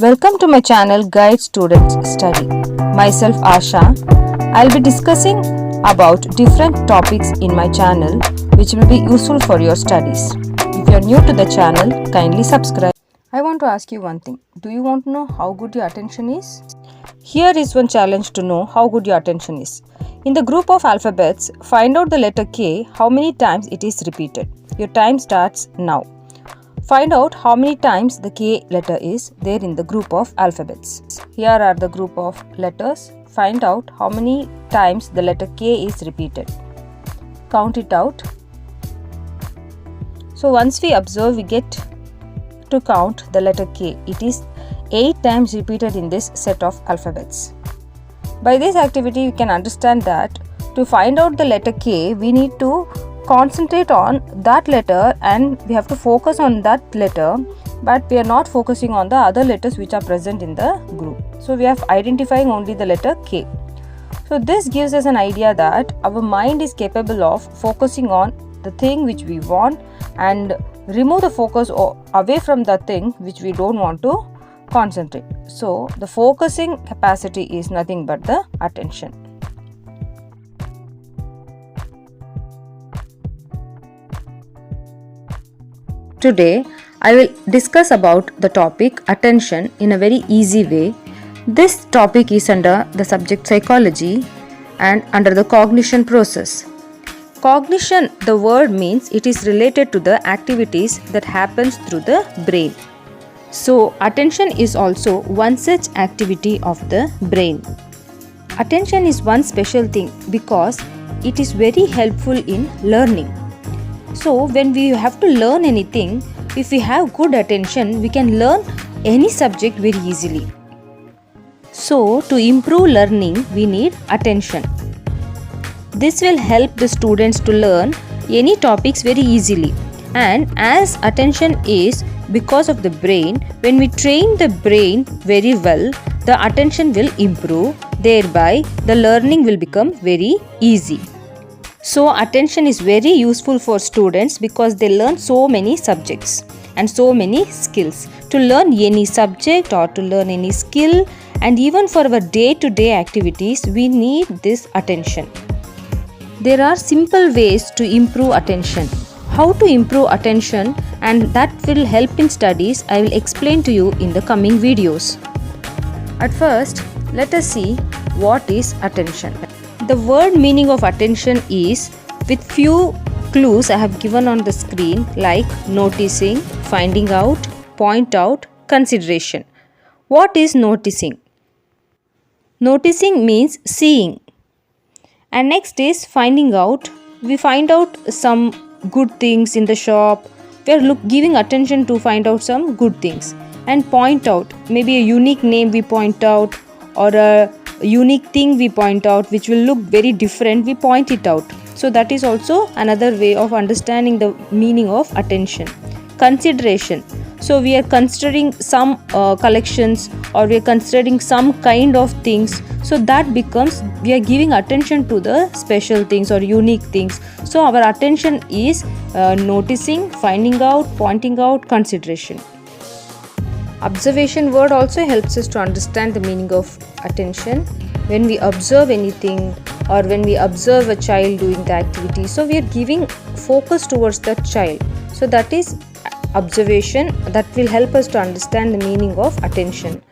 Welcome to my channel Guide Students Study. Myself Asha. I'll be discussing about different topics in my channel which will be useful for your studies. If you are new to the channel, kindly subscribe. I want to ask you one thing. Do you want to know how good your attention is? Here is one challenge to know how good your attention is. In the group of alphabets, find out the letter K, how many times it is repeated. Your time starts now. Find out how many times the K letter is there in the group of alphabets. Here are the group of letters. Find out how many times the letter K is repeated. Count it out. So once we observe, we get to count the letter K. It is 8 times repeated in this set of alphabets. By this activity, you can understand that to find out the letter K, we need to concentrate on that letter and we have to focus on that letter, but we are not focusing on the other letters which are present in the group. So we are identifying only the letter K. So this gives us an idea that our mind is capable of focusing on the thing which we want and remove the focus away from the thing which we don't want to concentrate. So the focusing capacity is nothing but the attention. Today, I will discuss about the topic attention in a very easy way. This topic is under the subject psychology and under the cognition process. Cognition, the word means it is related to the activities that happens through the brain. So, attention is also one such activity of the brain. Attention is one special thing because it is very helpful in learning. So when we have to learn anything, if we have good attention, we can learn any subject very easily. So to improve learning, we need attention. This will help the students to learn any topics very easily. And as attention is because of the brain, when we train the brain very well, the attention will improve. Thereby, the learning will become very easy. So attention is very useful for students because they learn so many subjects and so many skills. To learn any subject or to learn any skill and even for our day-to-day activities, we need this attention. There are simple ways to improve attention. How to improve attention and that will help in studies, I will explain to you in the coming videos. At first, let us see what is attention. The word meaning of attention is with few clues I have given on the screen like noticing, finding out, point out, consideration. What is noticing? Noticing means seeing. And next is finding out. We find out some good things in the shop. We are giving attention to find out some good things. And point out, maybe a unique name we point out or a unique thing we point out which will look very different, we point it out. So that is also another way of understanding the meaning of attention. Consideration. So we are considering some collections or we are considering some kind of things. So that becomes we are giving attention to the special things or unique things. So our attention is noticing, finding out, pointing out, consideration. Observation word also helps us to understand the meaning of attention. When we observe anything or when we observe a child doing the activity, so we are giving focus towards that child. So that is observation that will help us to understand the meaning of attention.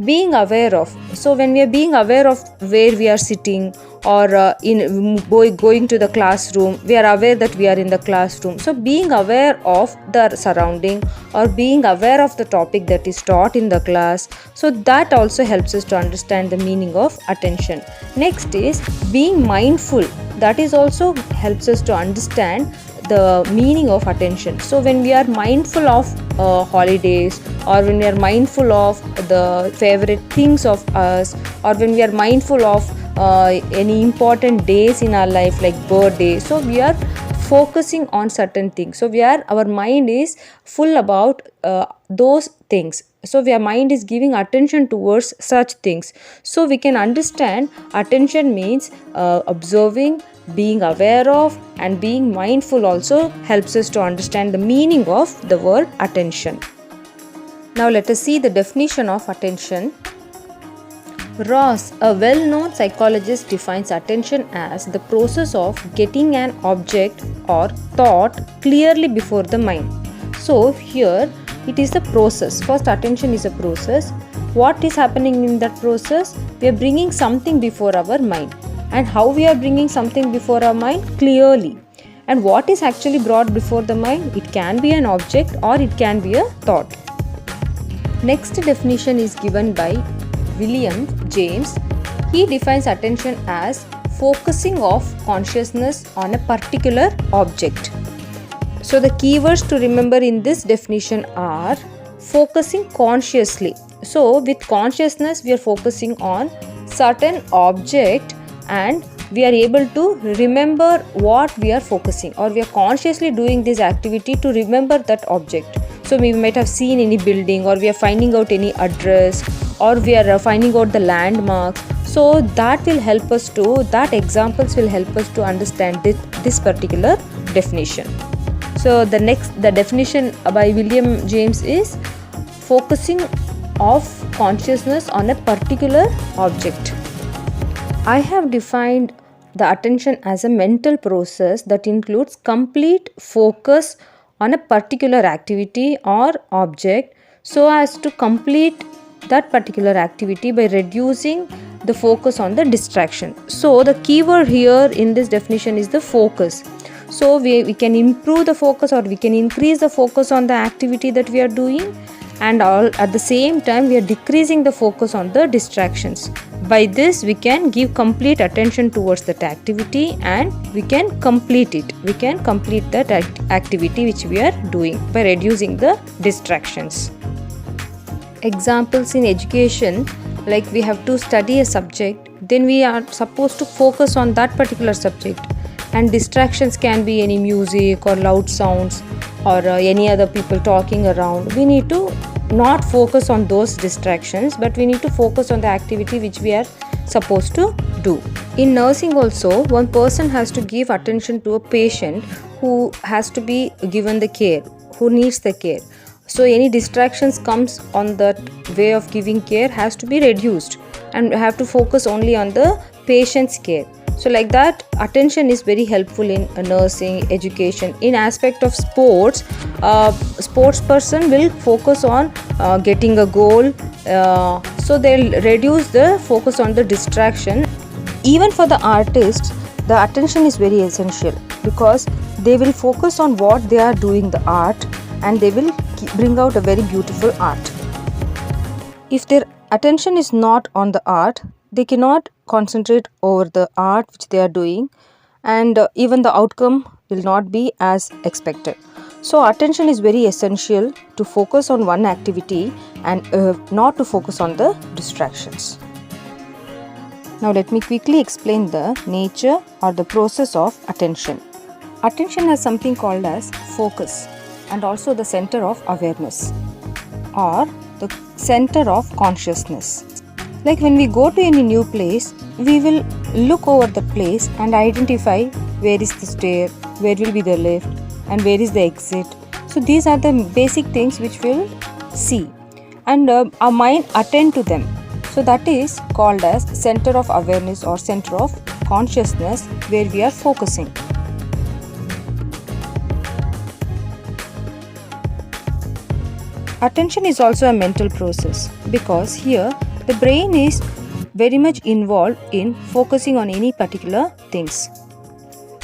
Being aware of. So when we are being aware of where we are sitting or going to the classroom, we are aware that we are in the classroom. So being aware of the surrounding or being aware of the topic that is taught in the class. So that also helps us to understand the meaning of attention. Next is being mindful. That is also helps us to understand the meaning of attention. So when we are mindful of holidays or when we are mindful of the favorite things of us or when we are mindful of any important days in our life like birthday, so we are focusing on certain things. So our mind is full about those things. So our mind is giving attention towards such things. So we can understand attention means observing, being aware of and being mindful also helps us to understand the meaning of the word attention. Now let us see the definition of attention. Ross, a well-known psychologist, defines attention as the process of getting an object or thought clearly before the mind. So here it is the process. First, attention is a process. What is happening in that process? We are bringing something before our mind. And how we are bringing something before our mind? Clearly. And what is actually brought before the mind? It can be an object or it can be a thought. Next definition is given by William James. He defines attention as focusing of consciousness on a particular object. So the keywords to remember in this definition are focusing consciously. So with consciousness we are focusing on certain object and we are able to remember what we are focusing, or we are consciously doing this activity to remember that object. So we might have seen any building, or we are finding out any address, or we are finding out the landmarks. So that will help us to, that examples will help us to understand this particular definition. So the definition by William James is focusing of consciousness on a particular object. I have defined the attention as a mental process that includes complete focus on a particular activity or object so as to complete that particular activity by reducing the focus on the distraction. So the keyword here in this definition is the focus. So we can improve the focus or we can increase the focus on the activity that we are doing, and at the same time we are decreasing the focus on the distractions. By this we can give complete attention towards that activity and we can complete it. We can complete that activity which we are doing by reducing the distractions. Examples in education, like we have to study a subject, then we are supposed to focus on that particular subject, and distractions can be any music or loud sounds or any other people talking around. We need to not focus on those distractions, but we need to focus on the activity which we are supposed to do. In nursing also, one person has to give attention to a patient who has to be given the care, who needs the care. So any distractions comes on that way of giving care has to be reduced, and we have to focus only on the patient's care. So like that, attention is very helpful in nursing, education. In aspect of sports, sports person will focus on getting a goal. So they'll reduce the focus on the distraction. Even for the artists, the attention is very essential because they will focus on what they are doing, the art, and they will bring out a very beautiful art. If their attention is not on the art, they cannot concentrate over the art which they are doing, and even the outcome will not be as expected. So attention is very essential to focus on one activity and not to focus on the distractions. Now let me quickly explain the nature or the process of attention. Attention has something called as focus and also the center of awareness or the center of consciousness. Like when we go to any new place, we will look over the place and identify where is the stair, where will be the lift, and where is the exit. So these are the basic things which we'll see, and our mind attend to them. So that is called as center of awareness or center of consciousness, where we are focusing. Attention is also a mental process because here the brain is very much involved in focusing on any particular things.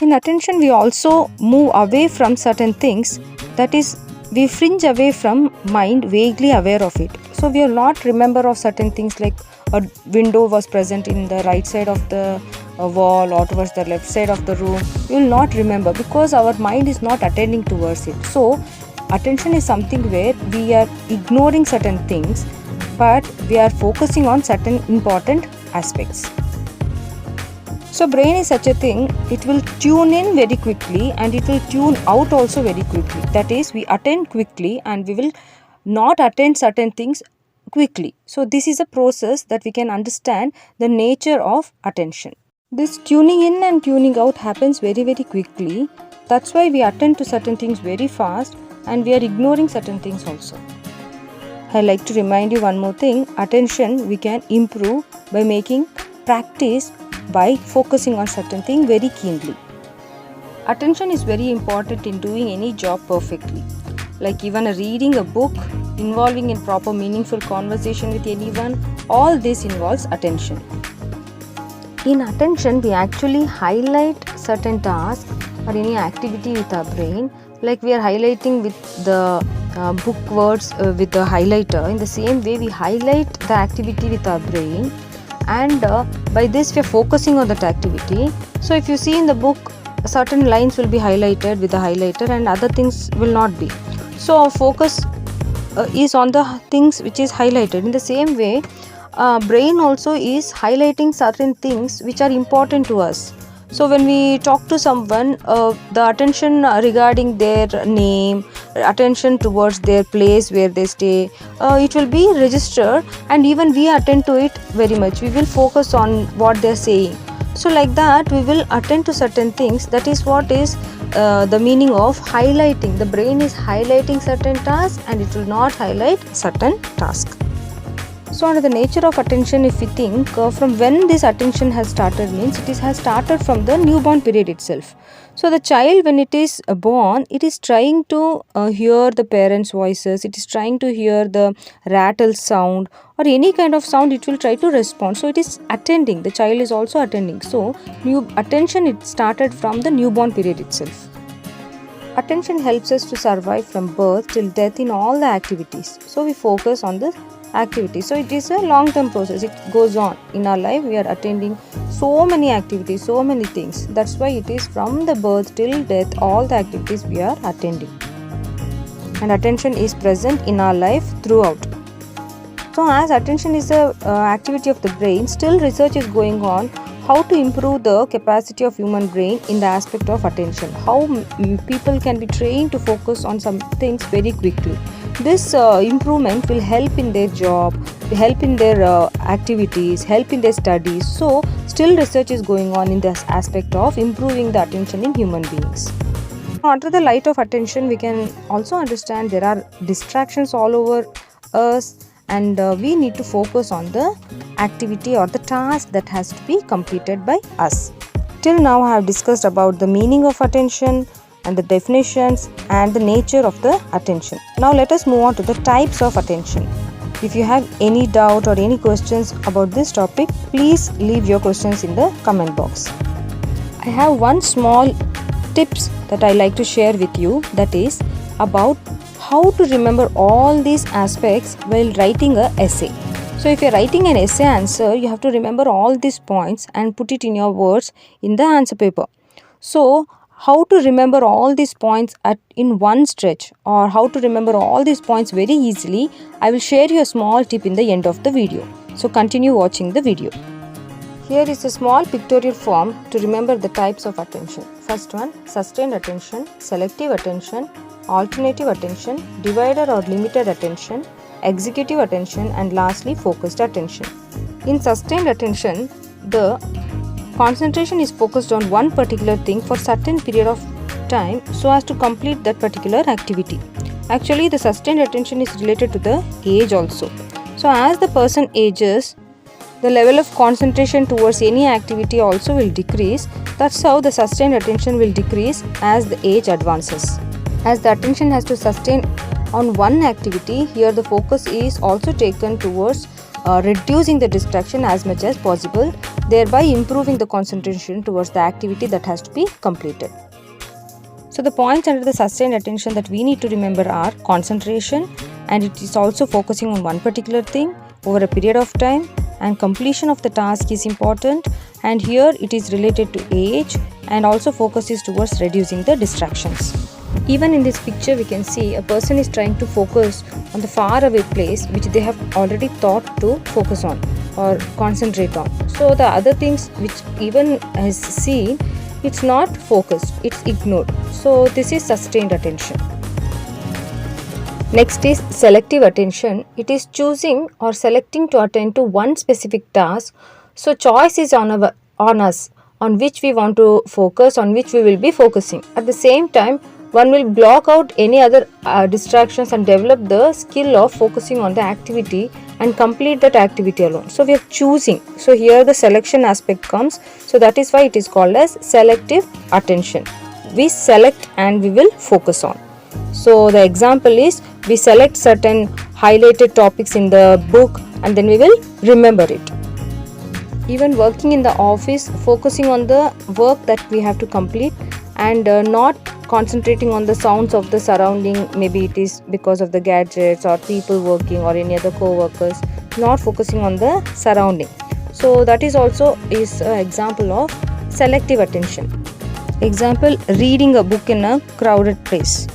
In attention, we also move away from certain things, that is, we fringe away from mind, vaguely aware of it. So we will not remember of certain things like a window was present in the right side of the wall or towards the left side of the room. We will not remember because our mind is not attending towards it. So attention is something where we are ignoring certain things, but we are focusing on certain important aspects. So brain is such a thing, it will tune in very quickly and it will tune out also very quickly. That is, we attend quickly and we will not attend certain things quickly. So this is a process that we can understand the nature of attention. This tuning in and tuning out happens very quickly. That's why we attend to certain things very fast and we are ignoring certain things also. I like to remind you one more thing. Attention we can improve by making practice by focusing on certain thing very keenly. Attention is very important in doing any job perfectly. Like even reading a book, involving in proper meaningful conversation with anyone, all this involves attention. In attention, we actually highlight certain tasks or any activity with our brain, like we are highlighting with the book words with the highlighter. In the same way, we highlight the activity with our brain, and by this we are focusing on that activity. So if you see in the book, certain lines will be highlighted with the highlighter and other things will not be. So our focus is on the things which is highlighted. In the same way, brain also is highlighting certain things which are important to us. So when we talk to someone, the attention regarding their name, attention towards their place where they stay, it will be registered, and even we attend to it very much. We will focus on what they are saying. So like that we will attend to certain things. That is what is the meaning of highlighting. The brain is highlighting certain tasks and it will not highlight certain tasks. So under the nature of attention, if we think from when this attention has started, means it has started from the newborn period itself. So the child, when it is born, it is trying to hear the parents' voices, it is trying to hear the rattle sound or any kind of sound, it will try to respond. So it is attending, the child is also attending. So attention, it started from the newborn period itself. Attention helps us to survive from birth till death in all the activities. So we focus on the activity. So it is a long-term process. It goes on in our life. We are attending so many activities, so many things. That's why it is from the birth till death, all the activities we are attending. And attention is present in our life throughout. So as attention is a activity of the brain, still research is going on how to improve the capacity of human brain in the aspect of attention. How people can be trained to focus on some things very quickly. This improvement will help in their job, help in their activities, help in their studies. So still research is going on in this aspect of improving the attention in human beings. Under the light of attention, we can also understand there are distractions all over us, and we need to focus on the activity or the task that has to be completed by us. Till now I have discussed about the meaning of attention and the definitions and the nature of the attention. Now let us move on to the types of attention. If you have any doubt or any questions about this topic, please leave your questions in the comment box. I have one small tips that I like to share with you, that is about how to remember all these aspects while writing an essay. So if you are writing an essay answer, you have to remember all these points and put it in your words in the answer paper. So how to remember all these points in one stretch, or how to remember all these points very easily, I will share you a small tip in the end of the video. So continue watching the video. Here is a small pictorial form to remember the types of attention. First one, sustained attention, selective attention, alternative attention, divided or limited attention, executive attention, and lastly focused attention. In sustained attention, the concentration is focused on one particular thing for certain period of time so as to complete that particular activity. Actually, the sustained attention is related to the age also. So as the person ages, the level of concentration towards any activity also will decrease. That's how the sustained attention will decrease as the age advances. As the attention has to sustain on one activity, here the focus is also taken towards reducing the distraction as much as possible, thereby improving the concentration towards the activity that has to be completed. So the points under the sustained attention that we need to remember are concentration, and it is also focusing on one particular thing over a period of time, and completion of the task is important, and here it is related to age, and also focuses towards reducing the distractions. Even in this picture we can see a person is trying to focus on the far away place which they have already thought to focus on or concentrate on. So the other things which even is seen, it's not focused, it's ignored. So this is sustained attention. Next is selective attention. It is choosing or selecting to attend to one specific task. So choice is on us, on which we want to focus, on which we will be focusing. At the same time, One will block out any other distractions and develop the skill of focusing on the activity and complete that activity alone. So we are choosing. So here the selection aspect comes. So that is why it is called as selective attention. We select and we will focus on. So the example is, we select certain highlighted topics in the book and then we will remember it. Even working in the office, focusing on the work that we have to complete and not concentrating on the sounds of the surrounding. Maybe it is because of the gadgets or people working or any other co-workers, not focusing on the surrounding. So that is also is an example of selective attention. Example, reading a book in a crowded place.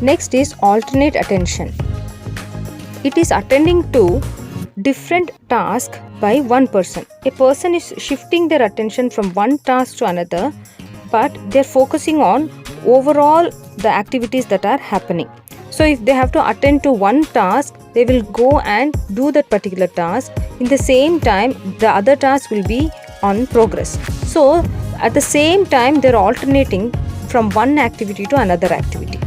Next is alternate attention. It is attending to different tasks by one person. A person is shifting their attention from one task to another, but they are focusing on overall the activities that are happening. So if they have to attend to one task, they will go and do that particular task. In the same time, the other task will be on progress. So at the same time, they are alternating from one activity to another activity.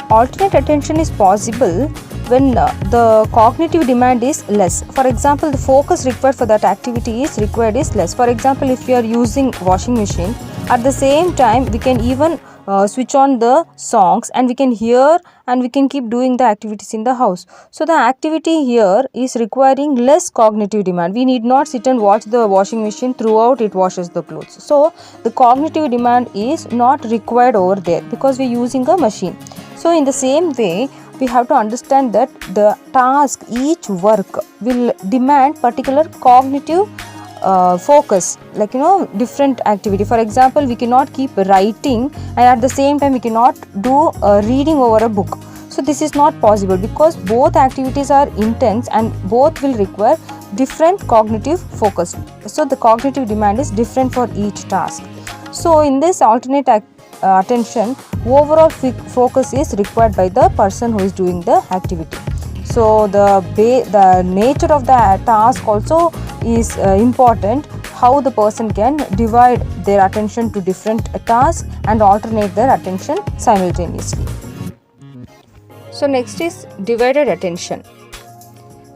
Alternate attention is possible when the cognitive demand is less. For example, the focus required for that activity is less. For example, if you are using washing machine, at the same time we can even switch on the songs and we can hear and we can keep doing the activities in the house. So the activity here is requiring less cognitive demand. We need not sit and watch the washing machine throughout it washes the clothes. So the cognitive demand is not required over there because we are using a machine. So in the same way, we have to understand that the task, each work will demand particular cognitive focus, like different activity. For example, we cannot keep writing and at the same time we cannot do reading over a book. So this is not possible because both activities are intense and both will require different cognitive focus. So the cognitive demand is different for each task. So in this alternate attention, overall focus is required by the person who is doing the activity. So the nature of the task also is important, how the person can divide their attention to different tasks and alternate their attention simultaneously. So next is divided attention.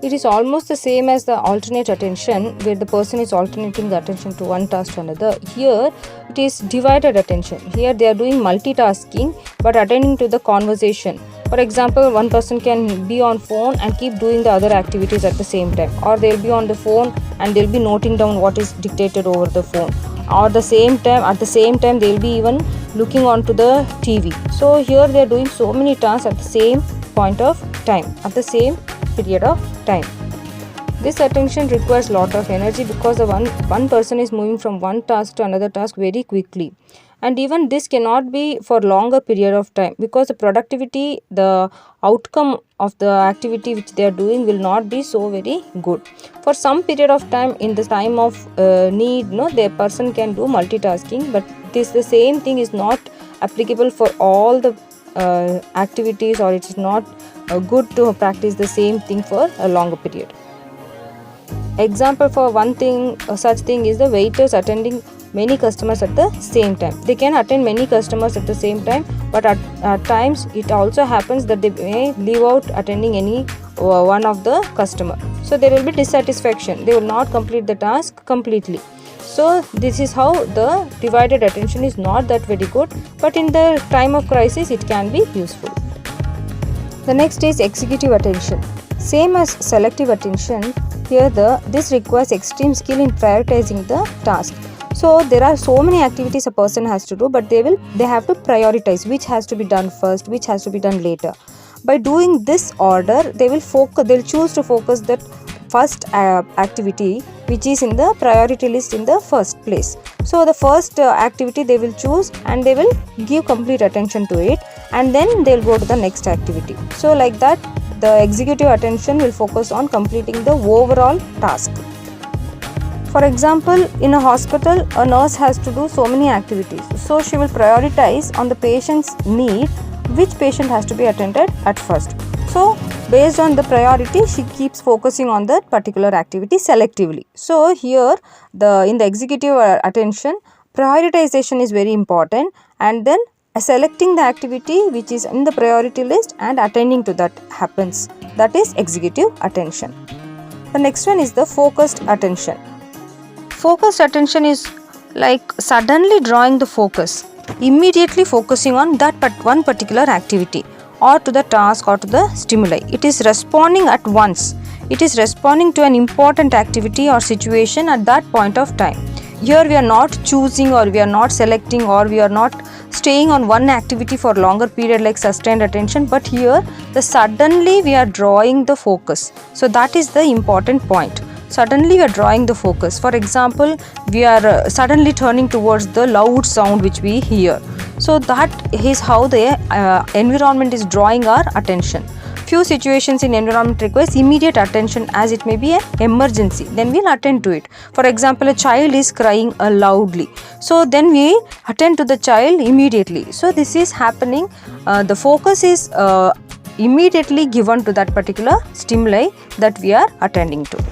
It is almost the same as the alternate attention, where the person is alternating the attention to one task to another. Here it is divided attention. Here they are doing multitasking but attending to the conversation. For example, one person can be on phone and keep doing the other activities at the same time, or they will be on the phone and they will be noting down what is dictated over the phone, or at the same time they will be even looking onto the TV. So here they are doing so many tasks at the same point of time, at the same period of time. This attention requires a lot of energy because the one person is moving from one task to another task very quickly, and even this cannot be for longer period of time because the productivity, the outcome of the activity which they are doing will not be so very good. For some period of time, in the time of need, the person can do multitasking, but the same thing is not applicable for all the activities, or it is not good to practice the same thing for a longer period. Example for one thing, such thing is the waiters attending many customers at the same time. They can attend many customers at the same time, but at times it also happens that they may leave out attending any one of the customer. So there will be dissatisfaction. They will not complete the task completely. So this is how the divided attention is not that very good, but in the time of crisis it can be useful. The next is executive attention. Same as selective attention, here this requires extreme skill in prioritizing the task. So there are so many activities a person has to do, but they have to prioritize which has to be done first, which has to be done later. By doing this order, they'll choose to focus that first activity which is in the priority list in the first place. So the first activity they will choose and they will give complete attention to it, and then they'll go to the next activity. So like that, the executive attention will focus on completing the overall task. For example, in a hospital, a nurse has to do so many activities. So she will prioritize on the patient's need, which patient has to be attended at first. So based on the priority, she keeps focusing on that particular activity selectively. So here in the executive attention, prioritization is very important, and then selecting the activity which is in the priority list and attending to that happens. That is executive attention. The next one is the focused attention. Focused attention is like suddenly drawing the focus, immediately focusing on that one particular activity or to the task or to the stimuli. It is responding at once. It is responding to an important activity or situation at that point of time. Here we are not choosing or we are not selecting or we are not staying on one activity for longer period like sustained attention, but here the suddenly we are drawing the focus. So that is the important point. Suddenly we are drawing the focus. For example, we are suddenly turning towards the loud sound which we hear. So that is how the environment is drawing our attention. Few situations in environment requires immediate attention as it may be an emergency, then we'll attend to it. For example, a child is crying loudly, so then we attend to the child immediately. So this is happening, the focus is immediately given to that particular stimuli that we are attending to.